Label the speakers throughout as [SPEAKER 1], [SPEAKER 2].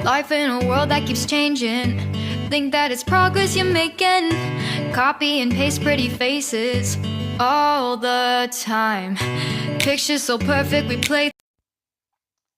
[SPEAKER 1] Life in a world that keeps changing. Think that it's progress you're making. Copy and paste pretty faces all the time. Pictures so perfect we play.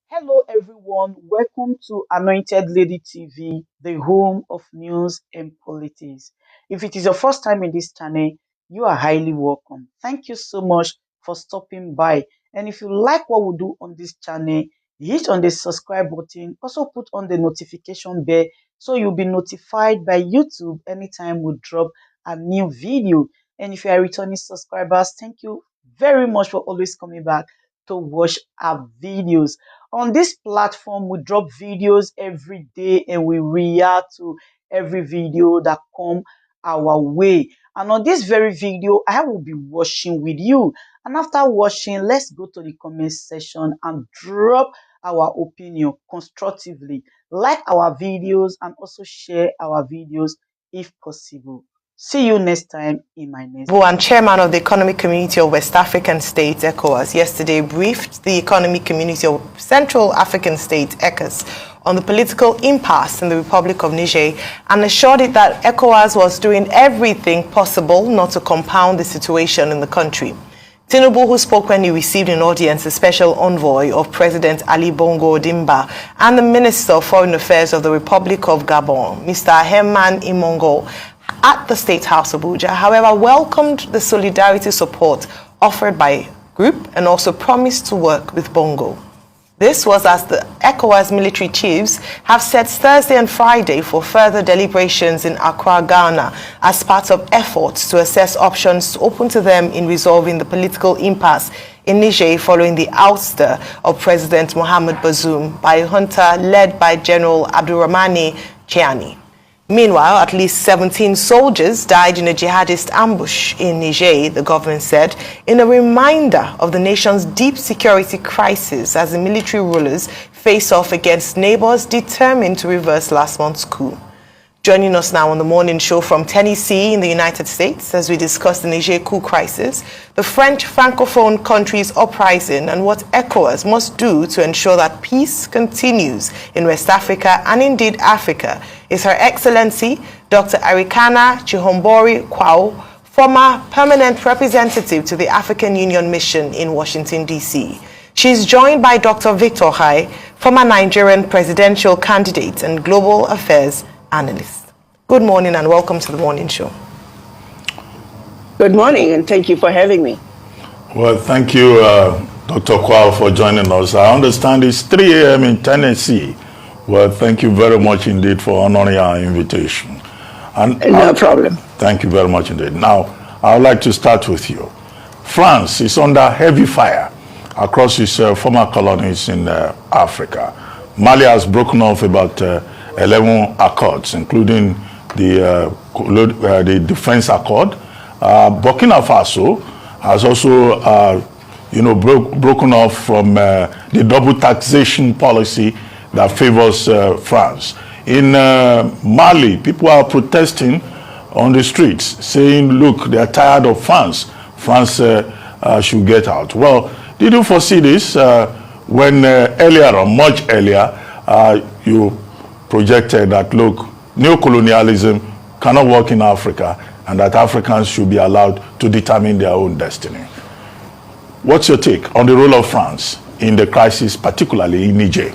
[SPEAKER 2] Hello, everyone. Welcome to Anointed Lady TV, the home of news and politics. If it is your first time in this channel, you are highly welcome. Thank you so much for stopping by. And if you like what we do on this channel, hit on the subscribe button. Also put on the notification bell so you'll be notified by YouTube anytime we drop a new video. And if you are returning subscribers, thank you very much for always coming back to watch our videos. On this platform, we drop videos every day and we react to every video that come our way. And on this very video, I will be watching with you. And after watching, let's go to the comment section and drop our opinion constructively. Like our videos and also share our videos if possible. See you next time in my next video.
[SPEAKER 3] And chairman of the Economic Community of West African States, ECOWAS, yesterday briefed the Economic Community of Central African States, ECOWAS, on the political impasse in the Republic of Niger and assured it that ECOWAS was doing everything possible not to compound the situation in the country. Tinubu, who spoke when he received in audience a special envoy of President Ali Bongo Ondimba and the Minister of Foreign Affairs of the Republic of Gabon, Mr. Herman Imongo, at the State House Abuja, however, welcomed the solidarity support offered by group and also promised to work with Bongo. This was as the ECOWAS military chiefs have set Thursday and Friday for further deliberations in Accra, Ghana, as part of efforts to assess options open to them in resolving the political impasse in Niger following the ouster of President Mohamed Bazoum by a junta led by General Abdurrahmane Chiani. Meanwhile, at least 17 soldiers died in a jihadist ambush in Niger, the government said, in a reminder of the nation's deep security crisis as the military rulers face off against neighbors determined to reverse last month's coup. Joining us now on the morning show from Tennessee in the United States as we discuss the Niger coup crisis, the French Francophone country's uprising and what ECOWAS must do to ensure that peace continues in West Africa and indeed Africa, is Her Excellency Dr. Arikana Chihombori Kwao, former permanent representative to the African Union Mission in Washington, D.C. She is joined by Dr. Victor Hai, former Nigerian presidential candidate and global affairs analyst. Good morning and welcome to the morning show.
[SPEAKER 4] Good morning and thank you for having me.
[SPEAKER 5] Well, thank you, Dr. Kwao, for joining us. I understand it's 3 a.m. in Tennessee. Well, thank you very much indeed for honoring our invitation. And
[SPEAKER 4] no problem.
[SPEAKER 5] Thank you very much indeed. Now, I would like to start with you. France is under heavy fire across its former colonies in Africa. Mali has broken off about 11 accords, including the defense accord. Burkina Faso has also, broken off from the double taxation policy that favors France. In Mali, people are protesting on the streets, saying, look, they are tired of France. France should get out. Well, did you foresee this when earlier, or much earlier, you projected that, look, neocolonialism cannot work in Africa and that Africans should be allowed to determine their own destiny? What's your take on the role of France in the crisis, particularly in Niger?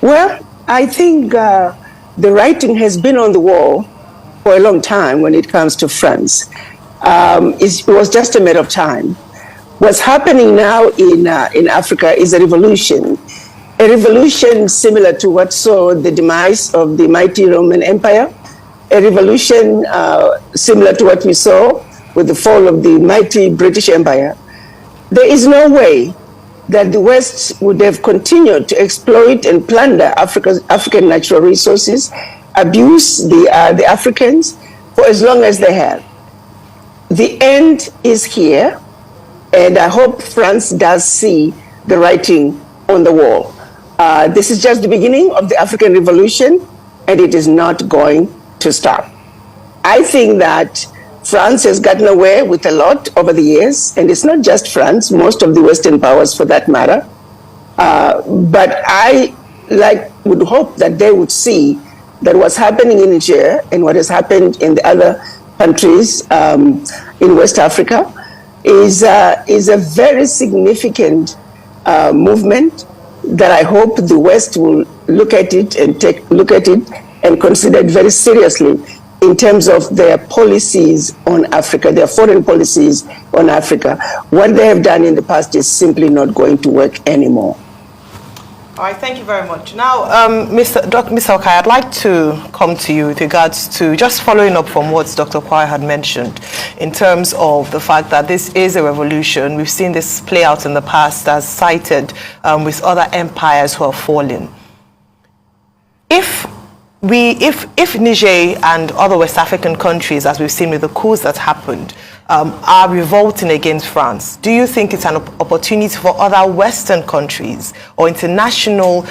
[SPEAKER 4] Well, I think the writing has been on the wall for a long time when it comes to France. It was just a matter of time. What's happening now in Africa is a revolution similar to what saw the demise of the mighty Roman Empire, a revolution similar to what we saw with the fall of the mighty British Empire. There is no way that the West would have continued to exploit and plunder African natural resources, abuse the Africans for as long as they have. The end is here, and I hope France does see the writing on the wall. This is just the beginning of the African Revolution, and it is not going to stop. I think that France has gotten away with a lot over the years, and it's not just France, most of the Western powers for that matter. But I would hope that they would see that what's happening in Niger and what has happened in the other countries in West Africa is a very significant movement that I hope the West will look at it and consider it very seriously in terms of their policies on Africa, their foreign policies on Africa. What they have done in the past is simply not going to work anymore.
[SPEAKER 3] All right, thank you very much. Now, Mr. Okai, I'd like to come to you with regards to just following up from what Dr. Kwai had mentioned in terms of the fact that this is a revolution. We've seen this play out in the past as cited with other empires who have fallen. If Niger and other West African countries, as we've seen with the coups that happened, are revolting against France, do you think it's an opportunity for other Western countries or international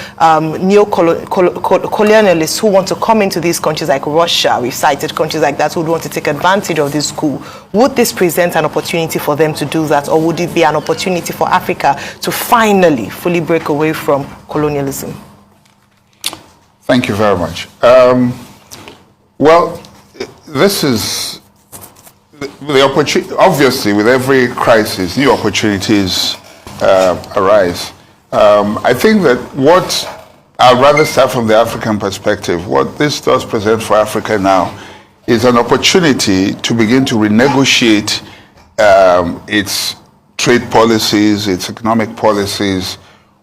[SPEAKER 3] neo-colonialists who want to come into these countries like Russia, we've cited countries like that, who would want to take advantage of this coup? Would this present an opportunity for them to do that, or would it be an opportunity for Africa to finally fully break away from colonialism?
[SPEAKER 6] Thank you very much. Well, this is the opportunity. Obviously, with every crisis, new opportunities arise. I think that I'd rather start from the African perspective. What this does present for Africa now is an opportunity to begin to renegotiate its trade policies, its economic policies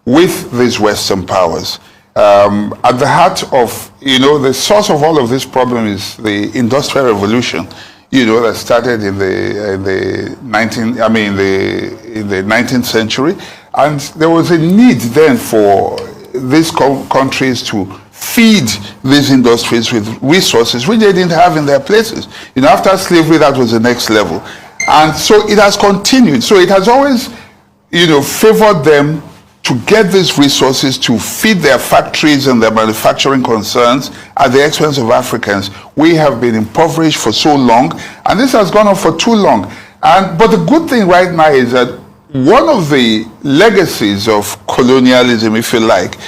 [SPEAKER 6] with these Western powers. At the heart of, the source of all of this problem is the Industrial Revolution, that started in the 19th century, and there was a need then for these countries to feed these industries with resources which they didn't have in their places. After slavery, that was the next level, and so it has continued. So it has always, favored them to get these resources to feed their factories and their manufacturing concerns at the expense of Africans. We have been impoverished for so long, and this has gone on for too long. But the good thing right now is that one of the legacies of colonialism, if you like,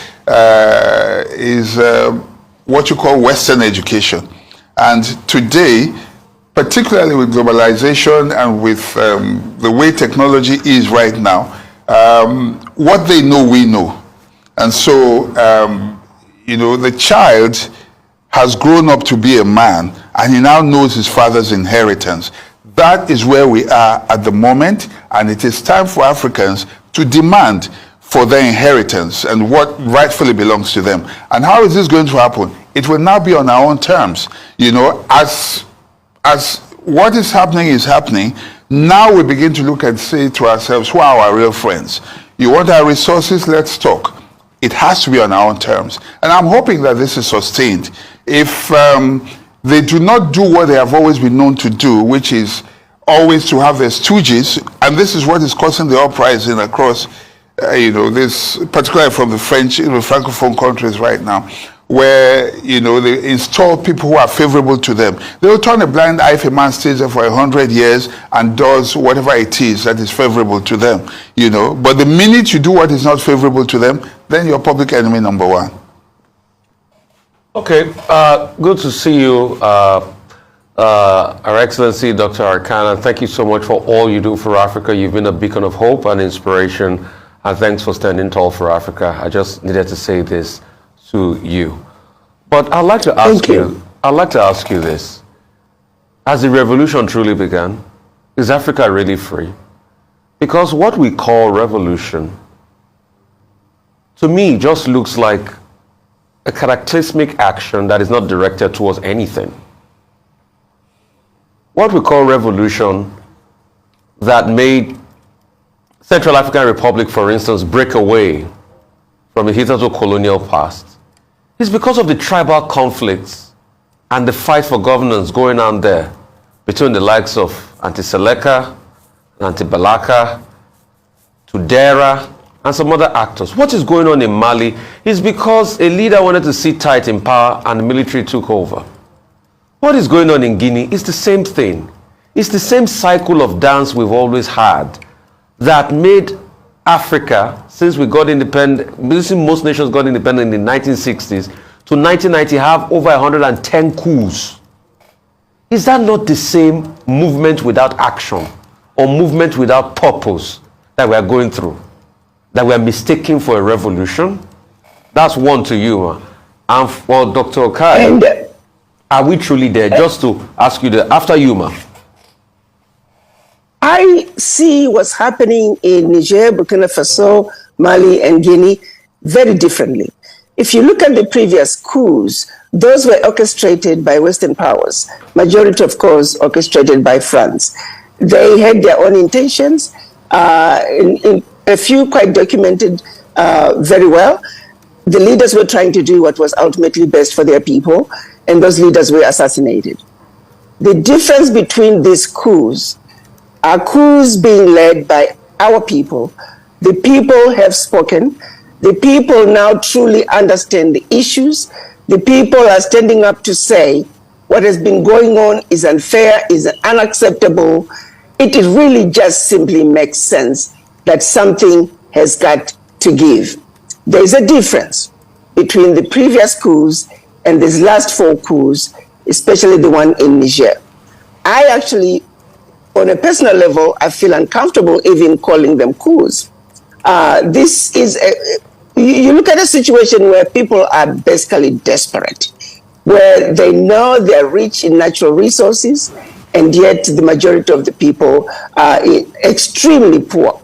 [SPEAKER 6] is what you call Western education. And today, particularly with globalization and with the way technology is right now, what they know, we know. And so, the child has grown up to be a man, and he now knows his father's inheritance. That is where we are at the moment, and it is time for Africans to demand for their inheritance and what rightfully belongs to them. And how is this going to happen? It will now be on our own terms. As what is happening, now we begin to look and say to ourselves, who are our real friends? You want our resources? Let's talk. It has to be on our own terms. And I'm hoping that this is sustained. If they do not do what they have always been known to do, which is always to have their stooges, and this is what is causing the uprising across, this, particularly from the Francophone countries right now, where, they install people who are favorable to them. They will turn a blind eye if a man stays there for 100 years and does whatever it is that is favorable to them, But the minute you do what is not favorable to them, then you're public enemy number one.
[SPEAKER 7] Okay, good to see you, Our Excellency, Dr. Arkana. Thank you so much for all you do for Africa. You've been a beacon of hope and inspiration, and thanks for standing tall for Africa. I just needed to say this to you. But I'd like to ask you this. Has the revolution truly begun? Is Africa really free? Because what we call revolution, to me, just looks like a cataclysmic action that is not directed towards anything. What we call revolution that made Central African Republic, for instance, break away from the hitherto colonial past is because of the tribal conflicts and the fight for governance going on there between the likes of Anti-Seleka, Anti-Balaka, Tudera, and some other actors. What is going on in Mali is because a leader wanted to sit tight in power and the military took over. What is going on in Guinea is the same thing. It's the same cycle of dance we've always had that made Africa since we got independent, since most nations got independent in the 1960s, to 1990 have over 110 coups. Is that not the same movement without action or movement without purpose that we are going through? That we are mistaking for a revolution? That's one to you, man. And for Dr. Okai, are we truly there? Just to ask you that, after you, man.
[SPEAKER 4] I see what's happening in Niger, Burkina Faso, Mali, and Guinea very differently. If you look at the previous coups, those were orchestrated by Western powers, majority, of course, orchestrated by France. They had their own intentions, in a few quite documented very well. The leaders were trying to do what was ultimately best for their people, and those leaders were assassinated. The difference between these coups are coups being led by our people. The people have spoken. The people now truly understand the issues. The people are standing up to say what has been going on is unfair, is unacceptable. It really just simply makes sense that something has got to give. There's a difference between the previous coups and these last 4 coups, especially the one in Niger. I actually, on a personal level, I feel uncomfortable even calling them coups. This is you look at a situation where people are basically desperate, where they know they're rich in natural resources, and yet the majority of the people are extremely poor.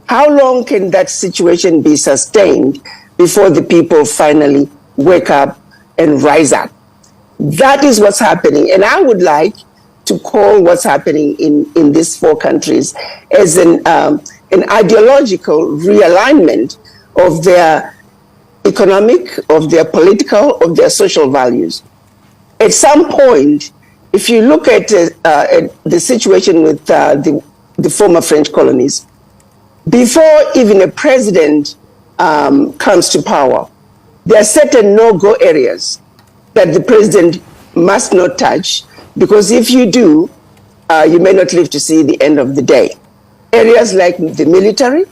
[SPEAKER 4] How long can that situation be sustained before the people finally wake up and rise up? That is what's happening. And I would like to call what's happening in these 4 countries as an ideological realignment of their economic, of their political, of their social values. At some point, if you look at the situation with the former French colonies, before even a president comes to power, there are certain no-go areas that the president must not touch, because if you do, you may not live to see the end of the day. Areas like the military,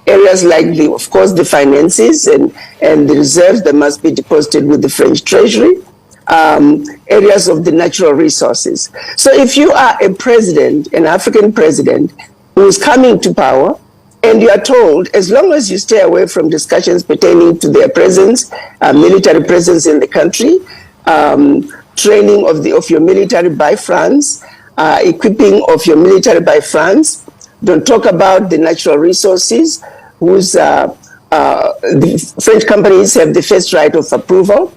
[SPEAKER 4] areas like, of course, the finances and the reserves that must be deposited with the French treasury, areas of the natural resources. So if you are a president, an African president, who is coming to power, and you are told, as long as you stay away from discussions pertaining to their presence, military presence in the country, training of your military by France, equipping of your military by France, don't talk about the natural resources, whose the French companies have the first right of approval.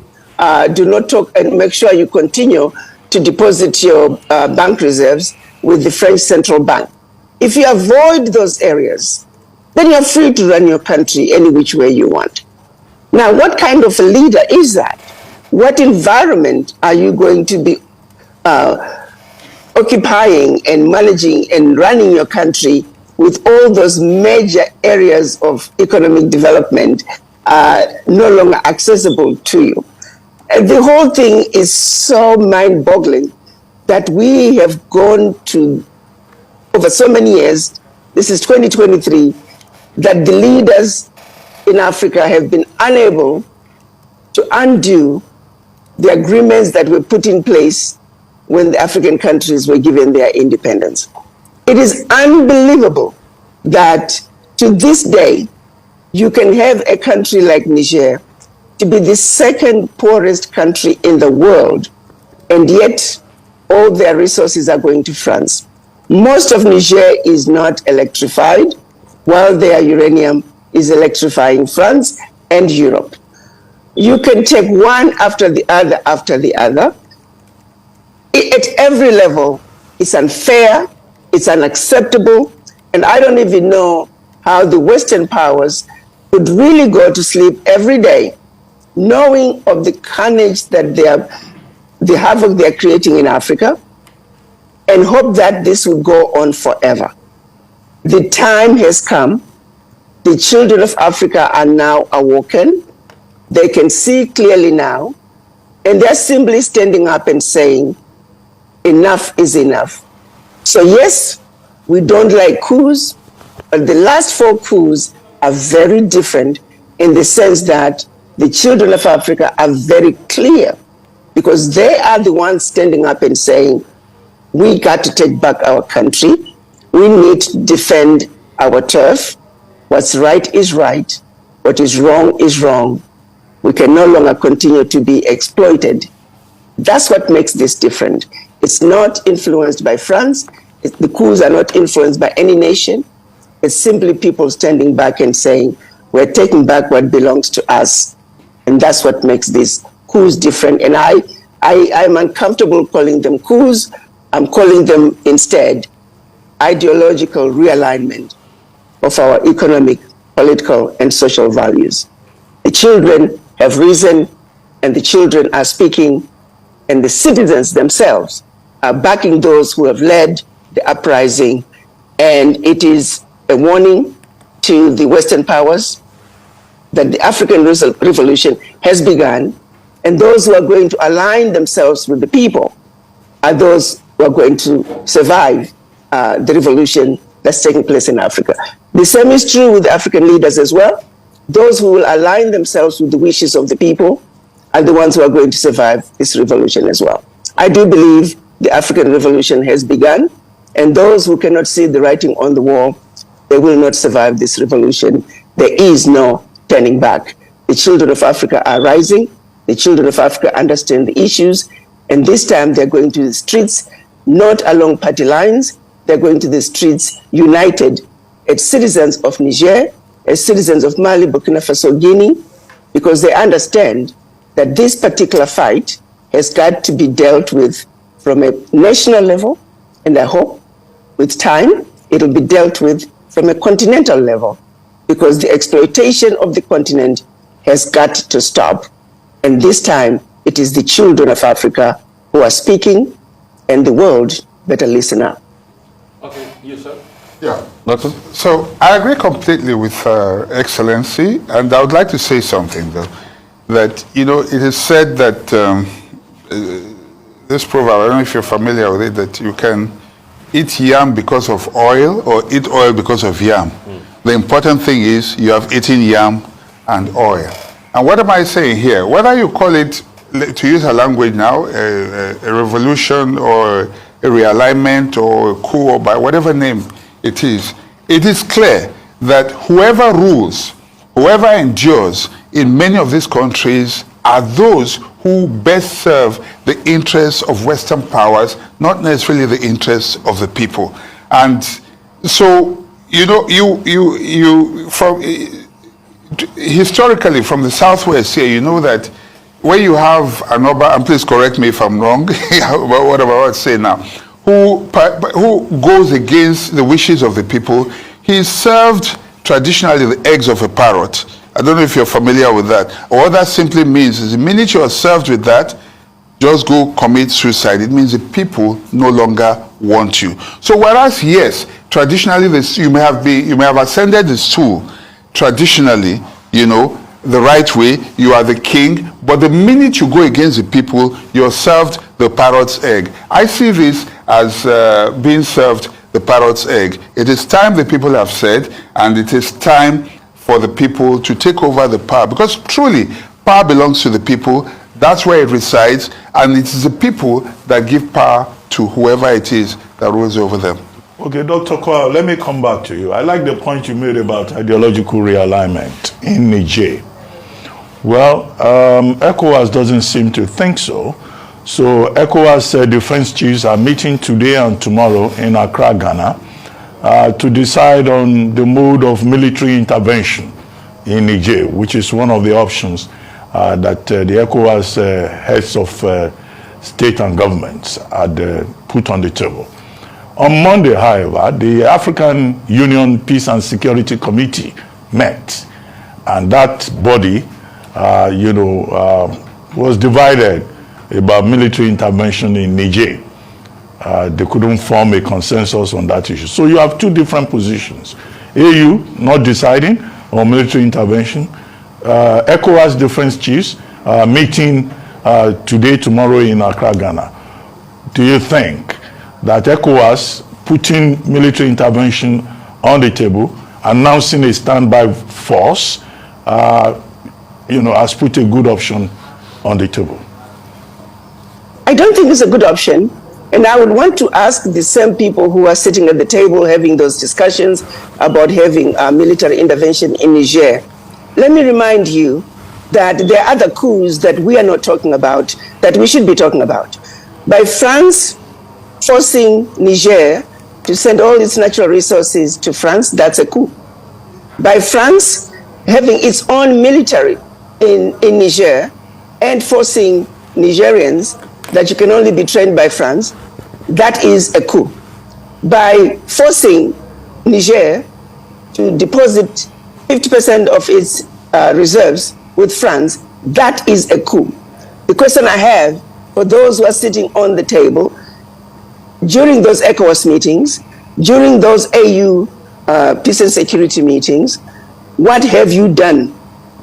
[SPEAKER 4] Do not talk, and make sure you continue to deposit your bank reserves with the French central bank. If you avoid those areas, then you're free to run your country any which way you want. Now, what kind of a leader is that? What environment are you going to be occupying and managing and running your country with all those major areas of economic development no longer accessible to you? And the whole thing is so mind-boggling that we have gone to, over so many years, this is 2023, that the leaders in Africa have been unable to undo the agreements that were put in place when the African countries were given their independence. It is unbelievable that to this day, you can have a country like Niger to be the second poorest country in the world, and yet all their resources are going to France. Most of Niger is not electrified, while their uranium is electrifying France and Europe. You can take one after the other after the other. At every level, it's unfair, it's unacceptable, and I don't even know how the Western powers could really go to sleep every day knowing of the carnage that the havoc they're creating in Africa, and hope that this will go on forever. The time has come. The children of Africa are now awoken. They can see clearly now, and they're simply standing up and saying, enough is enough. So yes, we don't like coups, but the last 4 coups are very different in the sense that the children of Africa are very clear because they are the ones standing up and saying, we got to take back our country. We need to defend our turf. What's right is right. What is wrong is wrong. We can no longer continue to be exploited. That's what makes this different. It's not influenced by France. The coups are not influenced by any nation. It's simply people standing back and saying, we're taking back what belongs to us. And that's what makes these coups different. And I'm uncomfortable calling them coups. I'm calling them instead ideological realignment of our economic, political, and social values. The children have risen, and the children are speaking, and the citizens themselves are backing those who have led the uprising. And it is a warning to the Western powers that the African Revolution has begun, and those who are going to align themselves with the people are those who are going to survive the revolution that's taking place in Africa. The same is true with the African leaders as well. Those who will align themselves with the wishes of the people are the ones who are going to survive this revolution as well. I do believe the African Revolution has begun, and those who cannot see the writing on the wall, they will not survive this revolution. There is no turning back. The children of Africa are rising. The children of Africa understand the issues, and this time they're going to the streets, not along party lines. They're going to the streets united as citizens of Niger, as citizens of Mali, Burkina Faso, Guinea, because they understand that this particular fight has got to be dealt with from a national level, and I hope with time it'll be dealt with from a continental level, because the exploitation of the continent has got to stop. And this time it is the children of Africa who are speaking, and the world better listen up.
[SPEAKER 7] Okay, you, sir?
[SPEAKER 6] Yeah.
[SPEAKER 7] Doctor?
[SPEAKER 6] So I agree completely with Her Excellency, and I would like to say something, though, that, it is said that this proverb, I don't know if you're familiar with it, that you can eat yam because of oil or eat oil because of yam. The important thing is you have eaten yam and oil. And what am I saying here? Whether you call it, to use a language now, a revolution or a realignment or a coup or by whatever name it is clear that whoever rules, whoever endures in many of these countries are those who best serve the interests of Western powers, not necessarily the interests of the people. And so, from historically from the Southwest here, you know that when you have an Oba, and please correct me if I'm wrong, about what I'm about to say now, who goes against the wishes of the people, he's served traditionally the eggs of a parrot. I don't know if you're familiar with that. Or what that simply means is the minute you are served with that, just go commit suicide. It means the people no longer want you. So whereas, yes, traditionally you may have ascended the stool traditionally, the right way, you are the king, but the minute you go against the people, you're served the parrot's egg. I see this as being served the parrot's egg. It is time, the people have said, and it is time for the people to take over the power, because truly power belongs to the people. That's where it resides, and it is the people that give power to whoever it is that rules over them.
[SPEAKER 5] Okay, Dr. Kwao, let me come back to you. I like the point you made about ideological realignment in Niger. Well, ECOWAS doesn't seem to think so. So ECOWAS defense chiefs are meeting today and tomorrow in Accra, Ghana, to decide on the mode of military intervention in Niger, which is one of the options that the ECOWAS heads of state and governments had put on the table. On Monday, however, the African Union Peace and Security Committee met, and that body, was divided about military intervention in Niger. They couldn't form a consensus on that issue. So you have two different positions. AU not deciding on military intervention. ECOWAS defense chiefs meeting today, tomorrow in Accra, Ghana. Do you think that ECOWAS putting military intervention on the table announcing a standby force, has put a good option on the table.
[SPEAKER 4] I don't think it's a good option. And I would want to ask the same people who are sitting at the table having those discussions about having a military intervention in Niger. Let me remind you that there are other coups that we are not talking about, that we should be talking about. By France forcing Niger to send all its natural resources to France, that's a coup. By France having its own military in Niger and forcing Nigerians that you can only be trained by France, that is a coup. By forcing Niger to deposit 50% of its reserves with France, that is a coup. The question I have for those who are sitting on the table, during those ECOWAS meetings, during those AU peace and security meetings, what have you done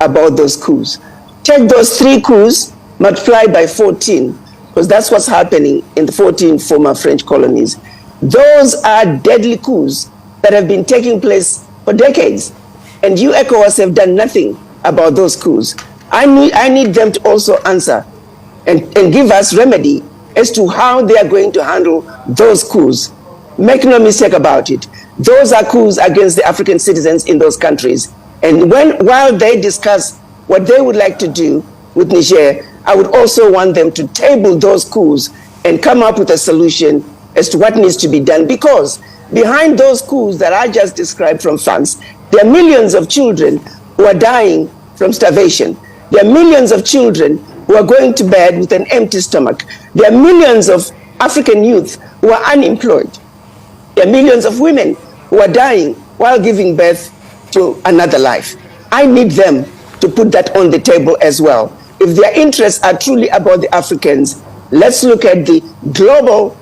[SPEAKER 4] about those coups? Take those 3 coups, multiply by 14, because that's what's happening in the 14 former French colonies. Those are deadly coups that have been taking place for decades. And you, ECOWAS, have done nothing about those coups. I need them to also answer and give us remedy as to how they are going to handle those coups. Make no mistake about it. Those are coups against the African citizens in those countries. And while they discuss what they would like to do with Niger, I would also want them to table those coups and come up with a solution as to what needs to be done. Because behind those coups that I just described from France, there are millions of children who are dying from starvation. There are millions of children who are going to bed with an empty stomach. There are millions of African youth who are unemployed. There are millions of women who are dying while giving birth to another life. I need them to put that on the table as well. If their interests are truly about the Africans, let's look at the global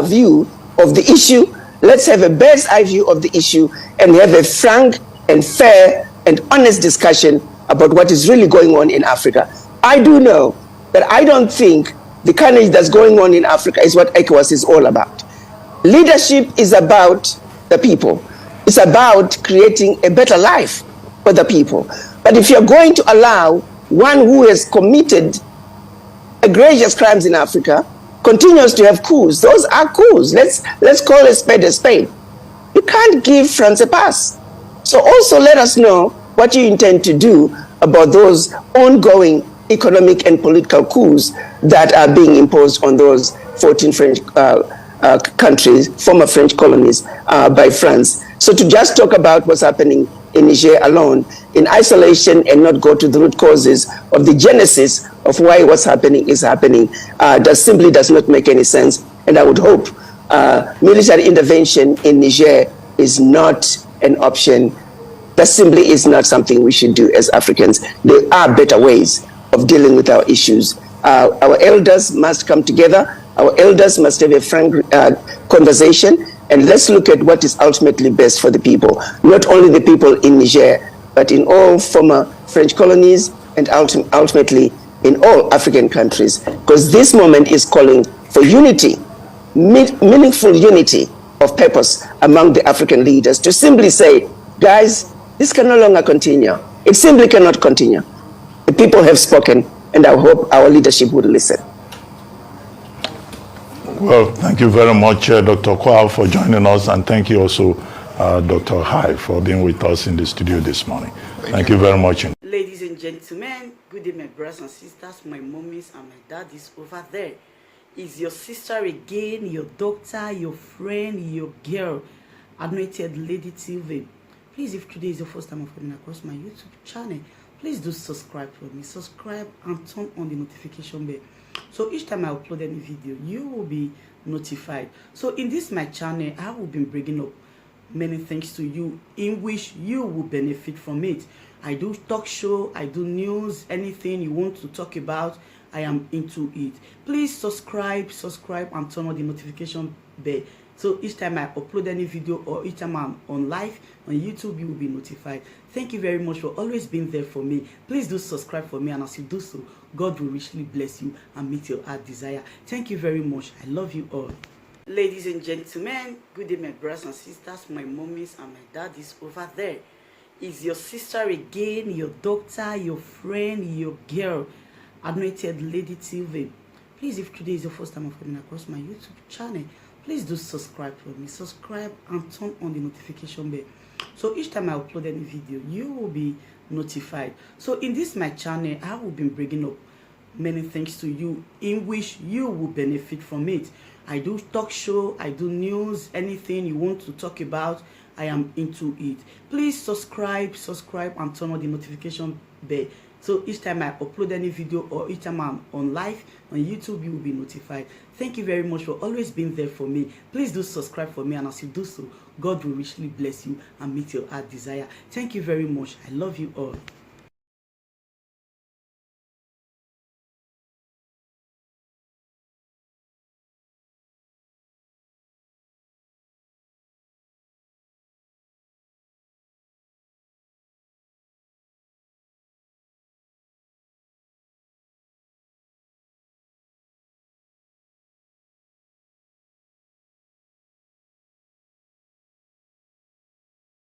[SPEAKER 4] view of the issue. Let's have a bird's eye view of the issue and have a frank and fair and honest discussion about what is really going on in Africa. I do know that I don't think the carnage that's going on in Africa is what ECOWAS is all about. Leadership is about the people. It's about creating a better life for the people. But if you're going to allow one who has committed egregious crimes in Africa continues to have coups, those are coups. Let's call a spade a spade. You can't give France a pass. So also let us know what you intend to do about those ongoing economic and political coups that are being imposed on those 14 French countries, former French colonies by France. So to just talk about what's happening in Niger alone, in isolation, and not go to the root causes of the genesis of why what's happening is happening, that simply does not make any sense. And I would hope military intervention in Niger is not an option. That simply is not something we should do as Africans. There are better ways of dealing with our issues. Our elders must come together. Our elders must have a frank conversation, and let's look at what is ultimately best for the people, not only the people in Niger, but in all former French colonies and ultimately in all African countries, because this moment is calling for unity, meaningful unity of purpose among the African leaders to simply say, guys, this can no longer continue. It simply cannot continue. The people have spoken, and I hope our leadership would listen.
[SPEAKER 5] Well, thank you very much, Dr. Kwao, for joining us, and thank you also, Dr. Hai, for being with us in the studio this morning. Thank you very much.
[SPEAKER 2] Ladies and gentlemen, good day, my brothers and sisters, my mommies and my daddies over there. Is your sister again, your doctor, your friend, your girl, Anointed Lady TV. Please, if today is your first time of coming across my YouTube channel, please do subscribe for me. Subscribe and turn on the notification bell. So each time I upload any video, you will be notified. So in this my channel, I will be bringing up many things to you in which you will benefit from it. I do talk show, I do news, anything you want to talk about, I am into it. Please subscribe and turn on the notification bell. So each time I upload any video or each time I'm on live on YouTube, you will be notified. Thank you very much for always being there for me. Please do subscribe for me, and as you do so, God will richly bless you and meet your heart desire. Thank you very much. I love you all. Ladies and gentlemen, good day, my brothers and sisters, my mummies and my daddies over there. It's your sister again, your doctor, your friend, your girl, Anointed Lady TV. Please, if today is your first time of coming across my YouTube channel, please do subscribe for me. Subscribe and turn on the notification bell. So each time I upload any video, you will be notified. So in this my channel, I will be bringing up many things to you in which you will benefit from it. I do talk show, I do news, anything you want to talk about, I am into it. Please subscribe and turn on the notification bell. So each time I upload any video or each time I'm on live on YouTube, you will be notified. Thank you very much for always being there for me. Please do subscribe for me, and as you do so, God will richly bless you and meet your heart desire. Thank you very much. I love you all.